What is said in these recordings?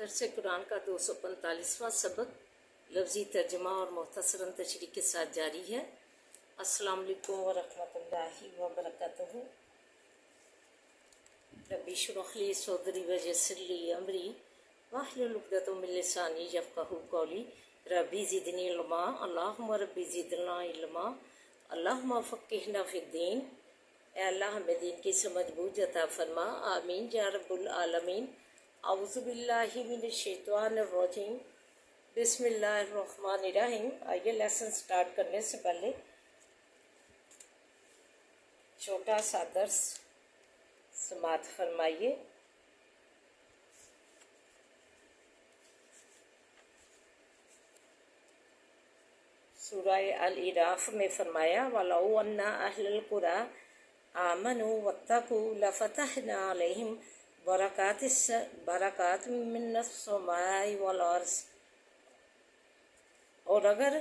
درس قرآن کا 245واں سبق لفظی ترجمہ اور مختصراً تشریح کے ساتھ جاری ہے۔ السلام علیکم ورحمۃ اللہ وبرکاتہ۔ ربی اشرح لی صدری ویسر لی امری واحلل عقدۃ من لسانی یفقہوا قولی۔ ربی زدنی علما، اللہم ربی زدنا علما، اللہم فقہنا فی الدین۔ اے اللہ ہمیں دین کی سمجھ بوجھ عطا فرما، آمین یا رب العالمین۔ اعوذ باللہ من الشیطان الرجیم، بسم اللہ الرحمن الرحیم۔ آئیے لیسن سٹارٹ کرنے سے پہلے چھوٹا سا درس سماعت فرمائیے۔ سورہ الاعراف میں فرمایا وَلَوْ أَنَّ أَهْلَ الْقُرَىٰ آمَنُوا وَاتَّقُوا لَفَتَحْنَا عَلَيْهِمْ برکات من السماء والارض۔ اور اگر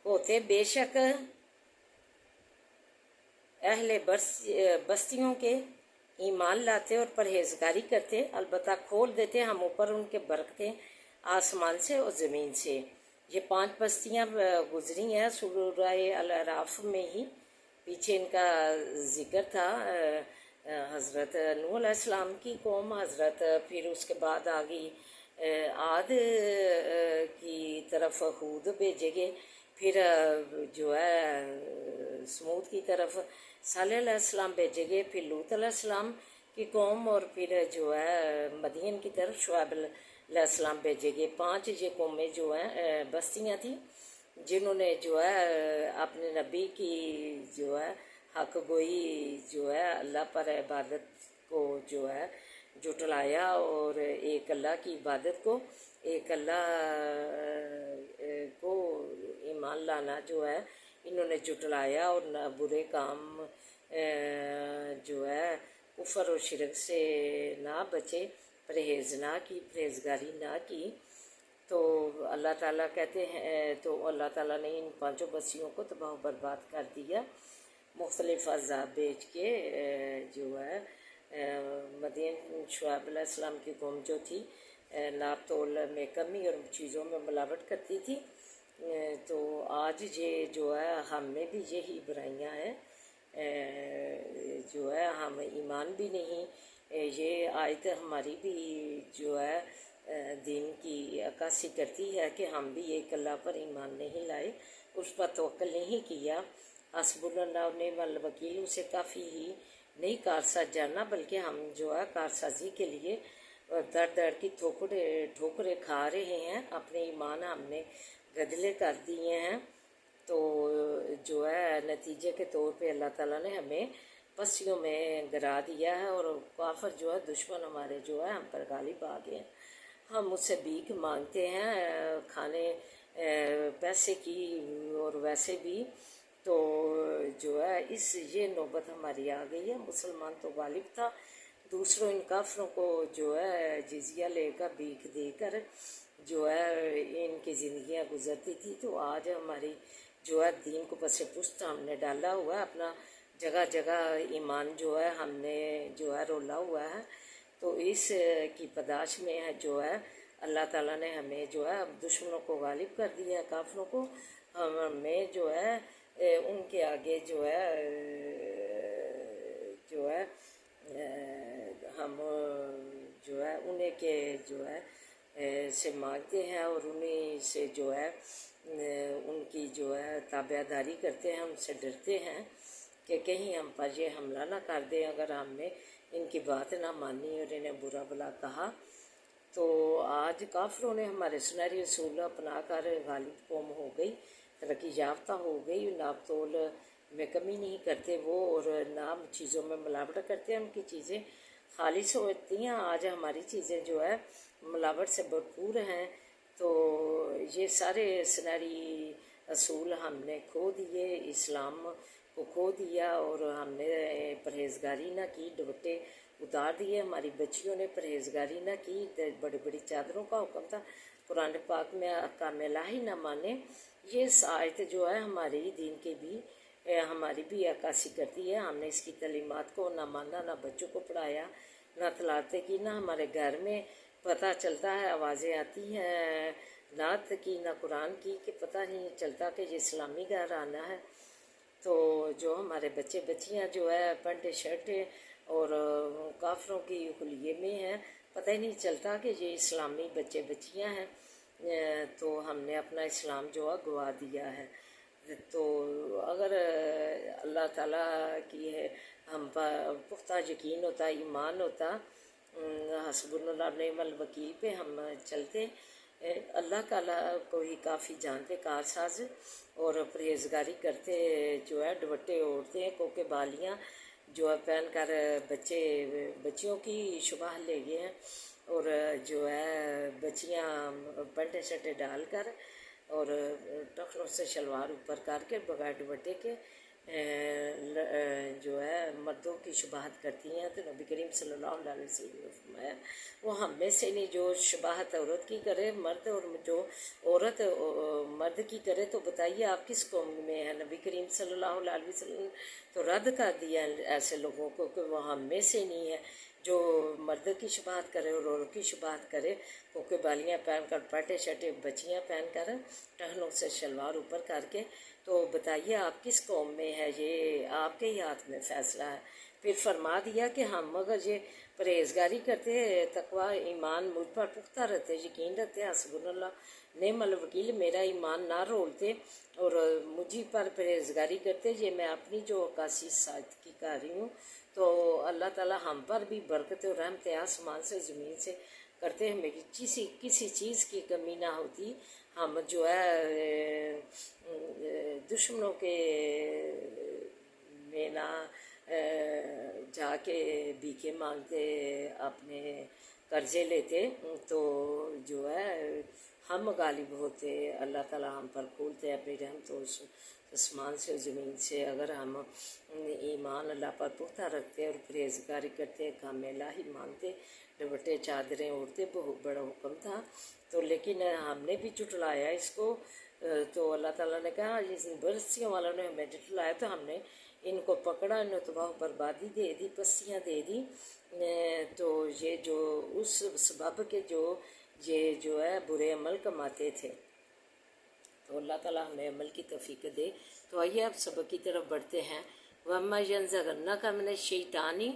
ہوتے بے شک اہل بستیوں کے ایمان لاتے اور پرہیزگاری کرتے، البتہ کھول دیتے ہم اوپر ان کے برکتیں آسمان سے اور زمین سے۔ یہ 5 بستیاں گزری ہیں سورہ الاعراف میں ہی، پیچھے ان کا ذکر تھا۔ حضرت نوح علیہ السلام کی قوم، حضرت پھر اس کے بعد آگئی عاد کی طرف ہود بھیجے گئے، پھر جو ہے سمود کی طرف صالح علیہ السلام بھیجے گئے، پھر لوط علیہ السلام کی قوم، اور پھر جو ہے مدین کی طرف شعیب علیہ السلام بھیجے گئے۔ 5 یہ قومیں جو ہیں بستیاں تھیں جنہوں نے جو ہے اپنے نبی کی جو ہے حق گوئی جو ہے اللہ پر عبادت کو جو ہے جھٹلایا، اور ایک اللہ کی عبادت کو، ایک اللہ کو ایمان لانا جو ہے انہوں نے جھٹلایا، اور نہ برے کام جو ہے کفر و شرک سے نہ بچے، پرہیز نہ کی، پرہیزگاری نہ کی، تو اللہ تعالیٰ کہتے ہیں، تو اللہ تعالیٰ نے ان 5 بستیوں کو تباہ و برباد کر دیا، مختلف عذاب بھیج کے۔ جو ہے مدین شعیب علیہ السلام کی قوم جو تھی ناپ تول میں کمی اور چیزوں میں ملاوٹ کرتی تھی، تو آج یہ جو ہے ہم میں بھی یہی برائیاں ہیں، جو ہے ہم ایمان بھی نہیں، یہ آیت ہماری بھی جو ہے دین کی عکاسی کرتی ہے کہ ہم بھی ایک اللہ پر ایمان نہیں لائے، اس پر توکل نہیں کیا، حسب اللہ و نعم الوکیل اسے کافی ہی نہیں کارساز جانا، بلکہ ہم جو ہے کارسازی کے لیے در در کی ٹھوکریں کھا رہے ہیں، اپنے ایمان ہم نے گدلے کر دیے ہیں۔ تو جو ہے نتیجے کے طور پہ اللہ تعالیٰ نے ہمیں پسیوں میں گرا دیا ہے، اور کافر جو ہے دشمن ہمارے جو ہے ہم پر غالب آ گئے ہیں۔ ہم اس سے بھیک مانگتے ہیں کھانے پیسے کی، اور ویسے بھی تو جو ہے یہ نوبت ہماری آ گئی ہے۔ مسلمان تو غالب تھا، دوسروں ان کافروں کو جو ہے جزیہ لے کر بھیک دے کر جو ہے ان کی زندگیاں گزرتی تھی، تو آج ہماری جو ہے دین کو پس پشت ہم نے ڈالا ہوا ہے، اپنا جگہ جگہ ایمان جو ہے ہم نے جو ہے رولا ہوا ہے، تو اس کی پداش میں ہے جو ہے اللہ تعالیٰ نے ہمیں جو ہے دشمنوں کو غالب کر دیا ہے، کافروں کو ہمیں جو ہے ان کے آگے جو ہے ہم جو ہے انہیں کے جو ہے سے مانگتے ہیں، اور انہیں سے جو ہے ان کی جو ہے تابع داری کرتے ہیں، ان سے ڈرتے ہیں کہ کہیں ہم پر یہ حملہ نہ کر دیں اگر ہم نے ان کی بات نہ مانی اور انہیں برا بلا کہا۔ تو آج کافروں نے ہمارے سنہری اصول اپنا کر غالب قوم ہو گئی، ترقی یافتہ ہو گئی، ناپ تول میں کمی نہیں کرتے وہ، اور نہ چیزوں میں ملاوٹ کرتے ہیں، ان کی چیزیں خالص ہوتی ہیں۔ آج ہماری چیزیں جو ہے ملاوٹ سے بھرپور ہیں، تو یہ سارے سنہری اصول ہم نے کھو دیے، اسلام کو کھو دیا، اور ہم نے پرہیزگاری نہ کی، دوپٹے اتار دیے، ہماری بچیوں نے پرہیزگاری نہ کی، بڑی بڑی چادروں کا حکم تھا، قرآن پاک میں احکام الہی نہ مانے۔ یہ آیت جو ہے ہماری دین کے بھی ہماری بھی عکاسی کرتی ہے، ہم نے اس کی تعلیمات کو نہ مانا، نہ بچوں کو پڑھایا، نہ تلاوت کی، نہ ہمارے گھر میں پتہ چلتا ہے، آوازیں آتی ہیں نعت کی نہ قرآن کی، کہ پتہ نہیں چلتا کہ یہ اسلامی گھر آنا ہے۔ تو جو ہمارے بچے بچیاں جو ہے پینٹیں شرٹیں اور کافروں کی حلیے میں ہیں، پتہ ہی نہیں چلتا کہ یہ اسلامی بچے بچیاں ہیں۔ تو ہم نے اپنا اسلام جو ہے گوا دیا ہے۔ تو اگر اللہ تعالیٰ کی ہے ہم پر پختہ یقین ہوتا، ایمان ہوتا، حسبنا اللہ نعم الوکیل پہ ہم چلتے، اللہ تعالیٰ کو ہی کافی جانتے، کار ساز، اور پرہیزگاری کرتے، جو ہے دوپٹے اوڑھتے ہیں، کوکے بالیاں جو ہے پہن کر بچیوں کی شبہ لے گئے ہیں، اور جو ہے بچیاں پینٹیں شرٹیں ڈال کر اور ٹخنوں سے شلوار اوپر کر کے بغیر دوپٹے کے جو ہے مردوں کی شباہت کرتی ہیں۔ تو نبی کریم صلی اللہ علیہ وسلم نے فرمایا وہ ہم میں سے نہیں جو شباہت عورت کی کرے مرد، اور جو عورت مرد کی کرے تو بتائیے آپ کس قوم میں ہے۔ نبی کریم صلی اللہ علیہ وسلم تو رد کر دیا ایسے لوگوں کو کہ وہ ہم میں سے نہیں ہے جو مرد کی شباہت کرے اور عورت کی شباہت کرے، کوکے بالیاں پہن کر پینٹیں شرٹیں بچیاں پہن کر ٹہنوں سے شلوار اوپر کر کے، تو بتائیے آپ کس قوم میں ہے، یہ آپ کے ہی ہاتھ میں فیصلہ ہے۔ پھر فرما دیا کہ ہم اگر یہ پرہیزگاری کرتے، تقوی ایمان مجھ پر پختہ رہتے، یقین رہتے، حسبنا اللہ نعم الوکیل میرا ایمان نہ رولتے اور مجھے پر پرہیزگاری کرتے، یہ میں اپنی جو عکاسی ساتھ کی کر رہی ہوں، تو اللہ تعالیٰ ہم پر بھی برکت اور رحمت آسمان سے زمین سے کرتے، ہمیں کسی چیز کی کمی نہ ہوتی، ہم جو ہے دشمنوں کے میں نہ جا کے بھیکے مانگتے، اپنے قرضے لیتے، تو جو ہے ہم غالب ہوتے، اللہ تعالیٰ ہم پر کھولتے اپنی رحمت و آسمان سے زمین سے، اگر ہم ایمان اللہ پر پختہ رکھتے اور پرہیزگاری کرتے، کام الہی مانتے، دوپٹے چادریں اوڑھتے، بہت بڑا حکم تھا، تو لیکن ہم نے بھی جھٹلایا اس کو، تو اللہ تعالیٰ نے کہا جس برسیوں والوں نے ہمیں جھٹلایا تو ہم نے ان کو پکڑا، انہیں تباہ و بربادی دے دی، پسیاں دے دی، تو یہ جو اس سبب کے یہ جو ہے برے عمل کماتے تھے، تو اللہ تعالیٰ ہمیں عمل کی توفیق دے۔ تو آئیے اب سبق کی طرف بڑھتے ہیں۔ وَمَا يَنزَغَنَّكَ مِنَ الشَّيْطَانِ،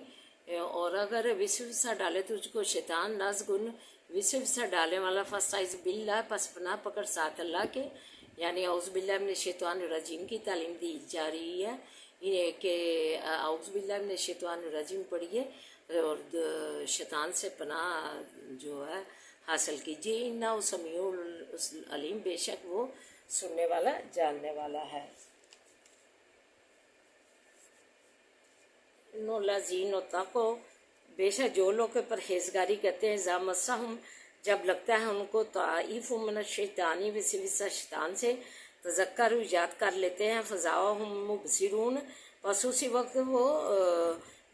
اور اگر وسوسہ ڈالے تجھ کو شیطان، نازغن وسوسہ ڈالنے والا، فَاسْتَعِذْ بِاللَّهِ پس پناہ پکڑ ساتھ اللہ کے، یعنی اعوذ باللہ من الشیطان الرجیم کی تعلیم دی جا رہی ہے کہ اعوذ باللہ من الشیطان الرجیم پڑھیے اور شیطان سے پناہ جو ہے حاصل کیجیے، اِنَّهُ سمیع علیم، بے شک وہ سننے والا جاننے والا ہے۔ نو لذین اتقوا، بے شک جو لوگ پرہیزگاری کرتے ہیں، اذا مسہم جب لگتا ہے ان کو طائف من الشیطانی وسوسہ شیطان سے، تذکروا یاد کر لیتے ہیں، فذاہم مبصرون پس اسی وقت وہ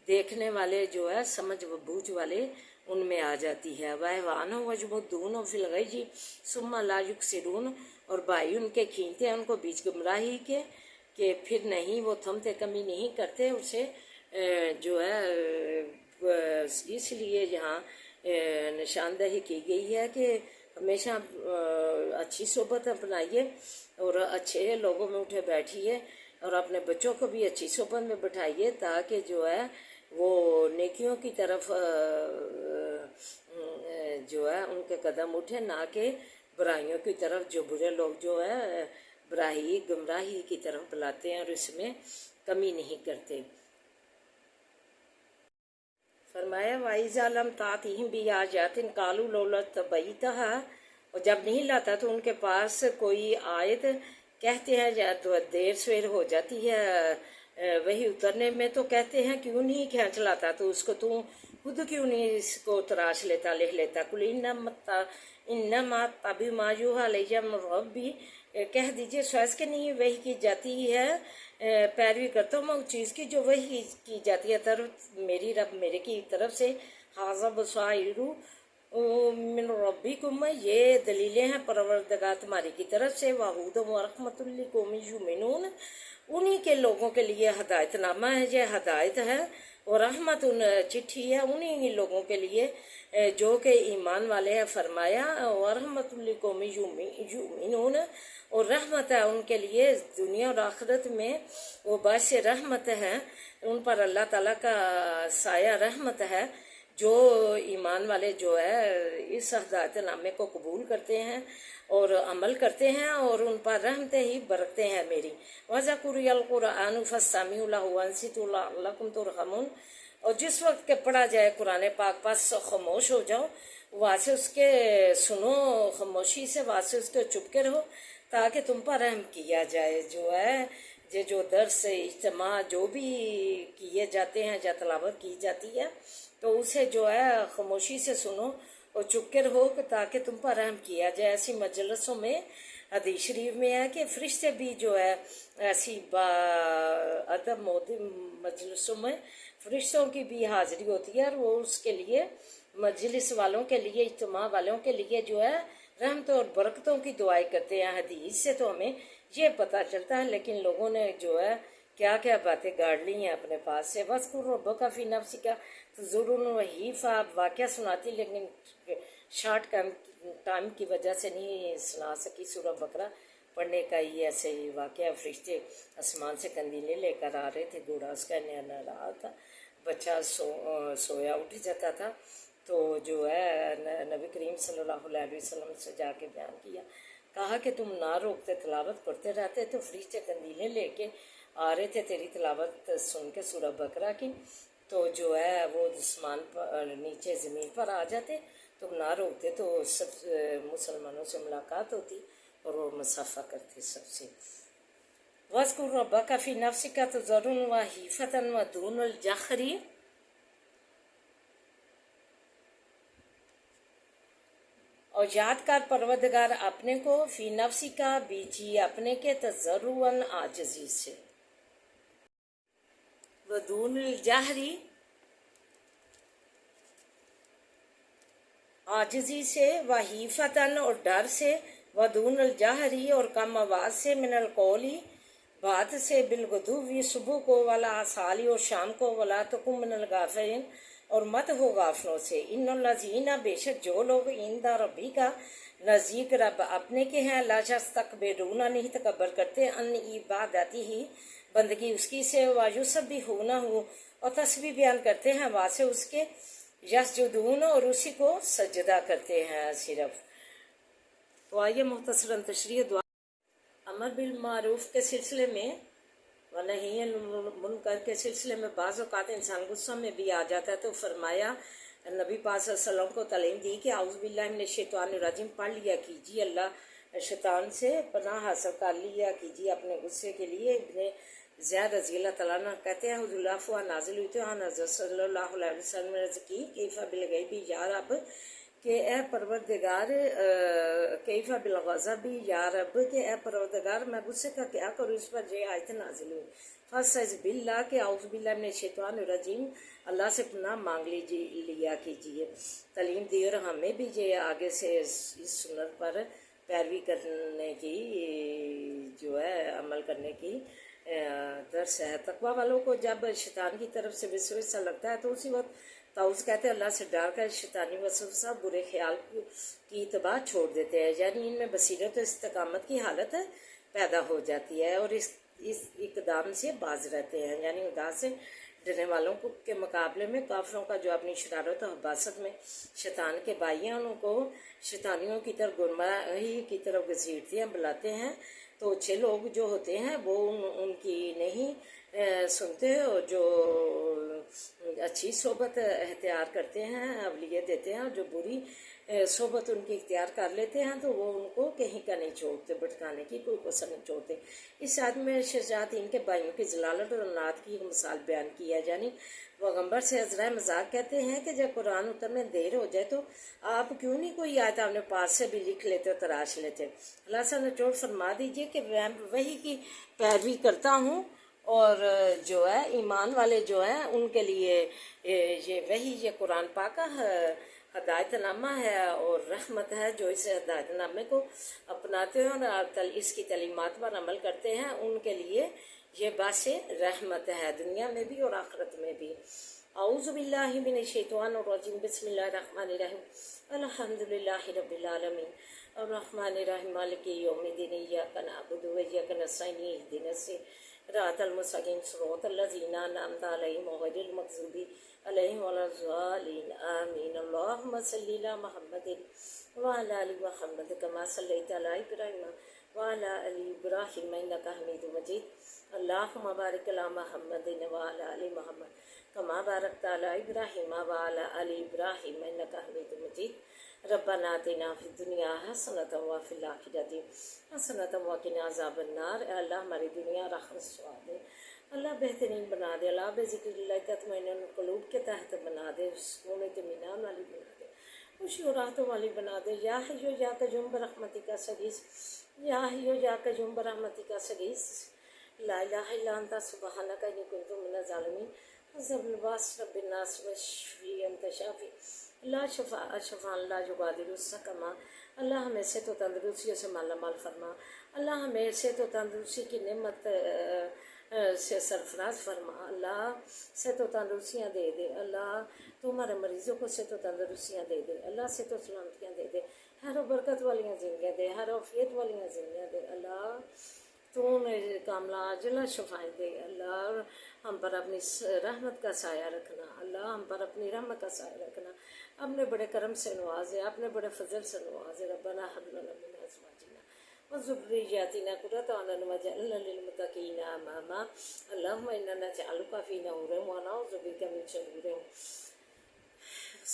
دیکھنے والے جو ہے سمجھ و بوجھ والے ان میں آ جاتی ہے، وَأَحْوَانُ وَجْمُدُونَ فِي الْغَيِّ ثُمَّ لَا يُقْصِرُونَ، اور بھائی ان کے کھینچتے ہیں ان کو بیچ گمراہی کے، کہ پھر نہیں وہ تھمتے، کمی نہیں کرتے اسے، جو ہے اس لیے یہاں نشاندہی کی گئی ہے کہ ہمیشہ اچھی صحبت اپنائیے اور اچھے لوگوں میں اٹھے بیٹھیے، اور اپنے بچوں کو بھی اچھی صحبت میں بٹھائیے تاکہ جو ہے وہ نیکیوں کی طرف جو ہے ان کے قدم اٹھے، نہ کہ برائیوں کی طرف، جو برے لوگ جو ہے برائی گمراہی کی طرف بلاتے ہیں اور اس میں کمی نہیں کرتے۔ فرمایا وَإِذَا لَمْ تَأْتِهِمْ بِآيَةٍ قَالُوا لَوْلَا اتَّبَعْتَهَا، اور جب نہیں لاتا تو ان کے پاس کوئی آیت کہتے ہیں یا تو دیر سویر ہو جاتی ہے وہی اترنے میں، تو کہتے ہیں کیوں نہیں کھینچ لاتا تو اس کو، تو خود کیوں نہیں اس کو تراش لیتا، لکھ لیتا، قُلْ إِنَّمَا أَتَّبِعُ مَا يُوحَىٰ إِلَيَّ مِن رَّبِّي، کہہ دیجئے سوائز کے نہیں وحی کی جاتی ہے، پیروی کرتا ہوں میں اس چیز کی جو وحی کی جاتی ہے طرف میری رب میرے کی طرف سے، ھذا بصائر من ربکم، یہ دلیلیں ہیں پروردگار تمہاری کی طرف سے، وہدی ورحمۃ لقوم یؤمنون، انہی کے لوگوں کے لیے ہدایت نامہ ہے، یہ ہدایت ہے اور رحمت ان چٹھی ہے انہیں ہی لوگوں کے لیے جو کہ ایمان والے ہیں، فرمایا ورحمت لقوم یؤمنون، اور رحمت ہے ان کے لیے دنیا اور آخرت میں، وہ باعث رحمت ہے ان پر، اللہ تعالیٰ کا سایہ رحمت ہے جو ایمان والے جو ہے اس ہدایت نامے کو قبول کرتے ہیں اور عمل کرتے ہیں اور ان پر رحمتیں ہی برتتے ہیں میری۔ وَذَكُرِيَ الْقُرْآنُ فَاسْتَمِعُوا لَهُ وَأَنصِتُوا لَعَلَّكُمْ تُرْحَمُونَ، اور جس وقت کہ پڑھا جائے قرآن پاک پس خاموش ہو جاؤ، وہاں سے اس کے سنو خاموشی سے، وہاں سے اس کے چپ کے رہو تاکہ تم پر رحم کیا جائے۔ جو ہے یہ جو درس اجتماع جو بھی کیے جاتے ہیں یا تلاوت کی جاتی ہے تو اسے جو ہے خاموشی سے سنو اور چپ کے رہو تاکہ تم پر رحم کیا جائے۔ ایسی مجلسوں میں حدیث شریف میں ہے کہ فرشتے بھی جو ہے ایسی با ادب مجلسوں میں فرشتوں کی بھی حاضری ہوتی ہے اور وہ اس کے لیے مجلس والوں کے لیے، اجتماع والوں کے لیے جو ہے رحمتوں اور برکتوں کی دعائیں کرتے ہیں۔ حدیث سے تو ہمیں یہ پتہ چلتا ہے، لیکن لوگوں نے جو ہے کیا کیا باتیں گاڑ لی ہیں اپنے پاس سے۔ وَاذْكُرْ رَبَّكَ فِي نَفْسِكَ تَضَرُّعًا وَخِیفَةً، آپ واقعہ سناتی لیکن شارٹ ٹائم کی وجہ سے نہیں سنا سکی۔ سورہ بقرہ پڑھنے کا ہی ایسے ہی واقعہ، فرشتے آسمان سے قندیلیں لے کر آ رہے تھے، گھوڑا اس کا نیا رہا تھا، بچہ سویا اٹھ جاتا تھا تو جو ہے نبی کریم صلی اللہ علیہ وسلم سے جا کے بیان کیا، کہا کہ تم نہ روکتے تلاوت پڑھتے رہتے تو فرشتے قندیلیں لے کے آ رہے تھے تیری تلاوت سن کے سورہ بقرہ کی، تو جو ہے وہ آسمان پر نیچے زمین پر آ جاتے، تم نہ روکتے تو سب مسلمانوں سے ملاقات ہوتی اور وہ مصافحہ کرتے سب سے۔ وَاذْكُرْ رَبَّكَ فِي نَفْسِكَ تَضَرُّعًا وَخِیفَةً وَدُونَ الْجَهْرِ، اور یاد کر پروردگار اپنے کو، فی نفسی کا بیچی اپنے کے، تضرعاً عاجزی سے، ودون الجہری عاجزی سے، وحیفتاً اور ڈر سے، ودون الجہری اور کم آواز سے، من القولی بات سے، بالغدوی صبح کو، ولا آصالی اور شام کو، ولا تکن من الغافلین اور مت ہو غافلوں سے، ان الذین بے شک جو لوگ عند ربی کا نزدیک رب اپنے کے ہیں، لا یستکبرون نہیں تکبر کرتے، ان عبادتی ہی بندگی اس کی سے، ویسبحونہ اور تسبیح بیان کرتے ہیں واسے اس کے، یسجدون اور اسی کو سجدہ کرتے ہیں صرف۔ تو آئیے مختصراً تشریح دعا۔ امر بالمعروف کے سلسلے میں ونہی عن المنکر کے سلسلے میں بعض اوقات انسان غصہ میں بھی آ جاتا ہے، تو فرمایا نبی پاک صلی اللہ علیہ وسلم کو تعلیم دی کہ اعوذ باللہ من الشیطان الرجیم پڑھ لیا کیجیے، اللہ شیطان سے پناہ حاصل کر لیا کیجیے اپنے غصے کے لیے۔ ابن زید رضی اللہ تعالیٰ عنہ کہتے ہیں حضور اللہ فوا نازل ہوئی تو حضرت صلی اللہ علیہ وسلم نے کی کیفا بالغیبی یا رب، کہ اے پروردگار، کیفا بالغضب یا رب، کہ اے پروردگار میں غصے کا کیا کروں، اس پر یہ آیت نازل ہوئی، فاستعذ باللہ کہ اعوذ باللہ من الشیطان الرجیم، اللہ سے پناہ مانگ لیا کیجیے۔ تعلیم دی اور ہمیں بھی یہ آگے سے اس سنت پر پیروی کرنے کی جو ہے عمل کرنے کی درس ہے۔ تقوی والوں کو جب شیطان کی طرف سے وسوسہ لگتا ہے تو اسی وقت تعوذ کہتے ہیں، اللہ سے ڈر کر شیطانی وسوسہ برے خیال کی اتباع چھوڑ دیتے ہیں، یعنی ان میں بصیرت و استقامت کی حالت پیدا ہو جاتی ہے اور اس اقدام سے باز رہتے ہیں، یعنی خدا سے ڈرنے والوں کے مقابلے میں کافروں کا جو اپنی شرارت و حباست میں شیطان کے بھائی ہیں ان کو شیطانیوں کی طرف گمراہی کی طرف گھسیٹتے ہیں، بلاتے ہیں، تو اچھے لوگ جو ہوتے ہیں وہ ان کی نہیں سنتے، اور جو اچھی صحبت اختیار کرتے ہیں اولویت دیتے ہیں، اور جو بری صحبت ان کی اختیار کر لیتے ہیں تو وہ ان کو کہیں کا نہیں چھوڑتے، بھٹکانے کی کوئی کوسر نہیں چھوڑتے۔ اس آیت میں شجاعت ان کے بھائیوں کی ضلالت اور نعت کی مثال بیان کی ہے، یعنی پیغمبر سے عذرائے مذاق کہتے ہیں کہ جب قرآن اترنے دیر ہو جائے تو آپ کیوں نہیں کوئی آیت اپنے پاس سے بھی لکھ لیتے اور تراش لیتے۔ اللہ سے نچوڑ فرما دیجئے کہ میں وہی کی پیروی کرتا ہوں، اور جو ہے ایمان والے جو ہیں ان کے لیے یہ وہی یہ قرآن پاک کا ہدایت نامہ ہے اور رحمت ہے، جو اس ہدایت نامے کو اپناتے ہیں اور اس کی تعلیمات پر عمل کرتے ہیں ان کے لیے یہ باعث رحمت ہے، دنیا میں بھی اور آخرت میں بھی۔ اعوذ باللہ من الشیطان الرجیم بسم اللہ الرحمن الرحیم الحمد للہ رب العالمین الرحمن الرحیم مالک یوم الدین ایاک نعبد و ایاک نستعین اہدنا الصراط المستقیم صراط الذین انعمت علیہم غیر المغضوب علیہم ولا الضالین آمین اللہم صلی علی محمد وعلی آل محمد کما صلیت علی ابراہیم وعلی آل ابراہیم انک حمید مجید اللہم بارک علی محمد وعلی آل محمد کما بارکت علی ابراہیم وعلی آل ابراہیم انک حمید مجید ربنا آتنا فی الدنیا حسنۃ وفی الآخرۃ حسنۃ وقنا عذاب النار۔ اے اللہ ہماری دنیا اور آخرت سوا دے، اللہ بہترین بنا دے، اللہ بذکر اللہ تطمئن القلوب کے تحت بنا دے، سکون اطمینان والی بنا دے، خوشی و راحتوں والی بنا دے۔ یا حی یا قیوم برحمتک استغیث، یا حی یا قیوم برحمتک استغیث، لا الہ الا انت سبحانک انی کنت من الظالمین۔ حسب الباس رب الناس وشفی انت شافی لا شفاء شفاء لا یغادر سقما۔ اللہ ہمیں صحت و تندرستیوں سے مالا مال فرما، اللہ ہمیں صحت و تندرستی کی نعمت سے سرفراز فرما، اللہ صحت و تندرستیاں دے دے، اللہ تو ہمارے مریضوں کو صحت و تندرستیاں دے دے، اللہ صحت و سلامتیاں دے دے، ہر برکت والیاں زندگیاں دے، ہر عافیت والیاں زندگیاں دے، اللہ تو کاملہ عاجلہ شفائیں دے، اللہ ہم پر اپنی رحمت کا سایہ رکھنا، اللہ ہم پر اپنی رحمت کا سایہ رکھنا، اپنے بڑے کرم سے نوازے، اپنے بڑے فضل سے نوازے۔ ربنا هب لنا من ازواجنا وذرياتنا قرة اعين واجعلنا للمتقين اماما۔ اللهم انا نجعلك في نحورهم ونعوذ بك من شرورهم۔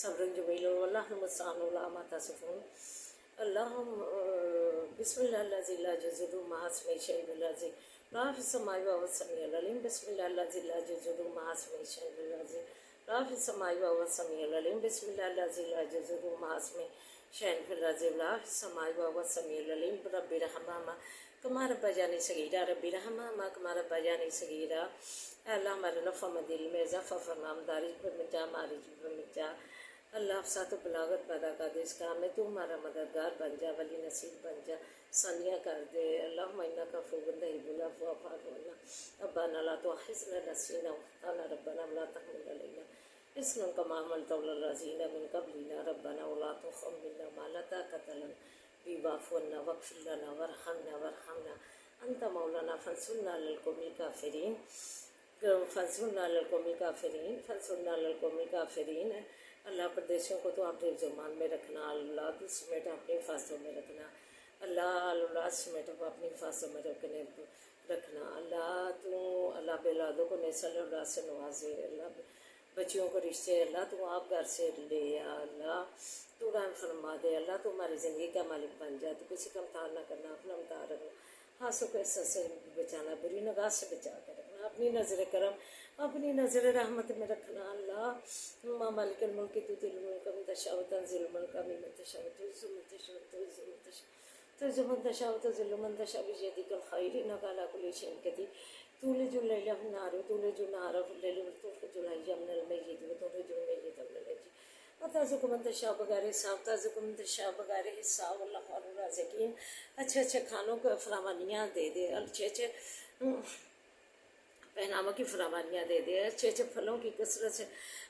صبر جمیل واللہ المستعان علی ما تصفون۔ اللہم بسم اللہ الذی لا یضر مع اسمہ شیء الذی لا فی السماء والسمیع العلیم۔ بسم اللہ الذی لا یضر مع اسمہ شیء الذی لا فی السماء والسمیع العلیم۔ بسم اللہ الذی لا یضر مع اسمہ شیء الذی لا فی السماء والسمیع العلیم۔ رب ارحمہما کما ربیانی صغیرا، رب ارحمہما کما ربیانی صغیرا۔ اے اللہ ہمارے نفع مند علم میں اضافہ فرما، مدارج پر مٹا، معارج پر مٹا، اللہ افسات و بلاغت پیدا کر دے، اس کام میں تو ہمارا مددگار بن جا، ولی نصیب بن جا، ثانیہ کر دے۔ اللہم انک عفو تحب العفو فاعف عنا، ربنا لا تؤاخذنا ان نسینا واخطانا، ربنا ولا تحمل علینا اصرا کما حملته على الذین من قبلنا، ربنا ولا تحملنا ما لا طاقة لنا به واعف عنا واغفر لنا وارحمنا انت مولانا فانصرنا على القوم الکافرین، فانصرنا على القوم الکافرین، فانصرنا على القوم الکافرین۔ اللہ پردیسیوں کو تو اپنے زمان میں رکھنا، اللہ تو سمیٹ اپنی حفاظتوں میں رکھنا، اللہ سمیٹ اپنی حفاظتوں میں رکھنا، اللہ تو اللہ بلادوں کو نسل اولاد سے نوازے، اللہ بچیوں کو رشتے اللہ تو آپ گھر سے لے آ، اللہ تو رحم فرما دے، اللہ تو ہماری زندگی کا مالک بن جائے، تو کسی کا امتحان نہ کرنا، اپنا امتحان رکھنا، ہاتھوں کو حصہ سے بچانا، بری نگاہ سے بچا کے رکھنا، اپنی نظر کرم اپنی نظر رحمت میں رکھنا، اللہ مالک الملک تؤتی الملک من تشاء وتنزع الملک ممن تشاء وتعز من تشاء تعز من تشاء وتذل من تشاء بيدك الخير انك على كل شيء قدير تولج الليل في النهار وتولج النهار في الليل وتخرج الحي من الميت وتخرج الميت من الحي وترزق من تشاء بغیر حساب، ترزق من تشاء بغیر حساب، اللہ خیر الرازقین۔ اچھے اچھے کھانوں کو فراوانیاں دے دے، اچھے اچھے پہناووں کی فراوانیاں دے دے، اچھے اچھے پھلوں کی کثرت سے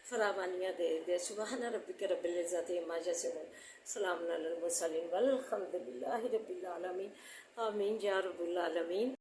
فراوانیاں دے دے۔ سبحان ربک رب العزت عما یصفون، سلام علی المرسلین والحمد للہ رب العالمین، آمین یا رب العالمین۔